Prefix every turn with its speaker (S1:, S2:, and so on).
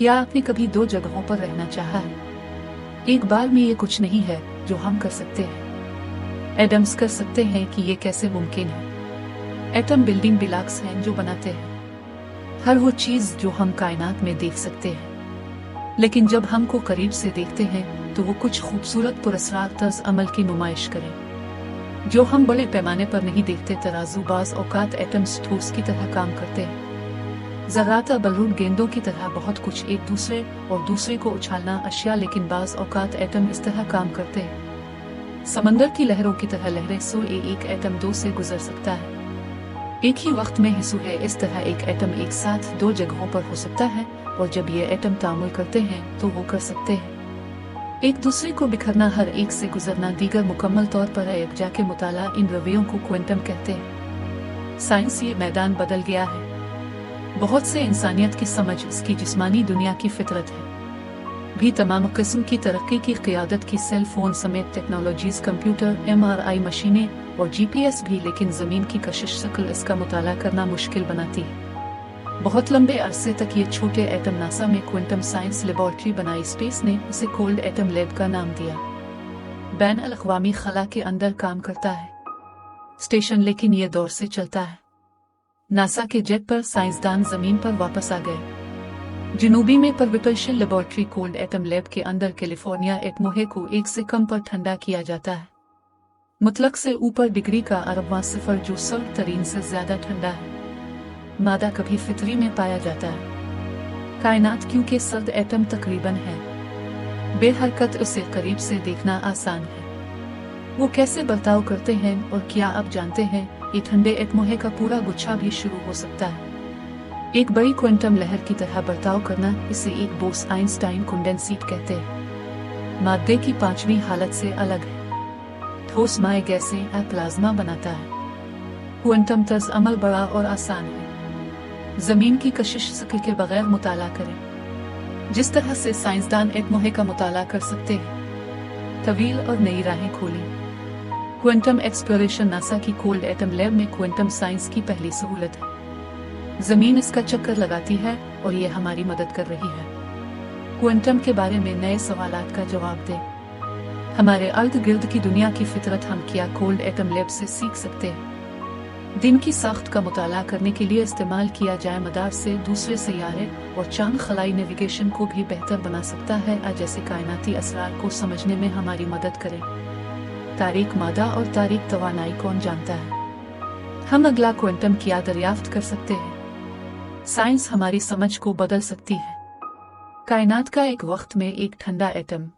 S1: क्या आपने कभी दो जगहों पर रहना चाहा है? एक बार में ये कुछ नहीं है जो हम कर सकते हैं। एडम्स कर सकते हैं कि ये कैसे मुमकिन है। एटम बिल्डिंग ब्लॉक्स हैं जो बनाते हैं हर वो चीज जो हम कायनात में देख सकते हैं, लेकिन जब हमको करीब से देखते हैं तो वो कुछ खूबसूरत पुरस्कार तर्ज अमल की नुमाइश करें जो हम बड़े पैमाने पर नहीं देखते। तराजू बाज औकात एटम्स ठोस की तरह काम करते हैं, ज़रात बलून गेंदों की तरह बहुत कुछ एक दूसरे और दूसरे को उछालना अशिया, लेकिन बाज औकात एटम इस तरह काम करते हैं। समंदर की लहरों की तरह लहरें सो एक एटम दो से गुजर सकता है। एक ही वक्त में हिस्सों है, इस तरह एक एटम एक साथ दो जगहों पर हो सकता है, और जब ये एटम तामुल करते हैं तो वो कर सकते हैं एक दूसरे को बिखरना, हर एक से गुजरना, दीगर मुकम्मल तौर पर एकजा के मुताला। इन रवैयों को क्वांटम कहते हैं। साइंस ये मैदान बदल गया है। बहुत से इंसानियत की समझ इसकी जिस्मानी दुनिया की फितरत है भी तमाम किस्म की तरक्की की क़ियादत की, सेल फोन समेत टेक्नोलॉजीज, कंप्यूटर, MRI मशीनें और GPS भी, लेकिन ज़मीन की कशिश शक्ल इसका मुताला करना मुश्किल बनाती है। बहुत लंबे अरसे तक ये छोटे एटम नासा में क्वांटम साइंस लेबॉर्ट्री बनाई। स्पेस ने इसे कोल्ड एटम लैब का नाम दिया। बैन अल-अक़वामी खला के अंदर काम करता है स्टेशन, लेकिन ये दौर से चलता है। नासा के जेट पर साइंसदान जमीन पर वापस आ गए। जनूबी में परविटोशियल लेबोरेटरी कोल्ड एटम लैब के अंदर कैलिफोर्निया एटमोहे को 1 से कम पर ठंडा किया जाता है। मुतलक से ऊपर डिग्री का अरबवां सिफर, जो सर्द तरीन से ज्यादा ठंडा है। मादा कभी फितरी में पाया जाता है। कायनात क्योंकि सर्द एटम तकरीबन है, बेहरकत, उसे करीब से देखना आसान है। वो कैसे बर्ताव करते हैं और क्या आप जानते हैं? ये ठंडे एटमोहे का पूरा गुच्छा भी शुरू हो सकता है एक बड़ी क्वांटम लहर की तरह बर्ताव करना। इसे एक बोस-आइंस्टाइन कंडेंसेट कहते हैं। मादे की पांचवी हालत से अलग है। ठोस माए गैसें प्लाज्मा बनाता है। क्वांटम तर्ज अमल बड़ा और आसान है। जमीन की कशिश शक्ल के बगैर मुताला करें, जिस तरह से साइंसदान एटमोहे का मुताला कर सकते हैं। तवील और नई राहें खोली। क्वांटम एक्सप्लोरेशन नासा की कोल्ड एटम लैब में क्वांटम साइंस की पहली सहूलत है। जमीन इसका चक्कर लगाती है और ये हमारी मदद कर रही है क्वांटम के बारे में नए सवालात का जवाब दे। हमारे अर्द गिर्द की दुनिया की फितरत हम क्या कोल्ड एटम लैब से सीख सकते हैं? दिन की साख्त का मुताला करने के लिए इस्तेमाल किया जाए मदार से दूसरे सैयारे और चांद खलाई नेविगेशन को भी बेहतर बना सकता है, जैसे कायनाती असरार को समझने में हमारी मदद करे। तारीक मादा और तारीक तवानाई कौन जानता है? हम अगला क्वांटम क्या दरियाफ्त कर सकते हैं? साइंस हमारी समझ को बदल सकती है। कायनात का एक वक्त में एक ठंडा एटम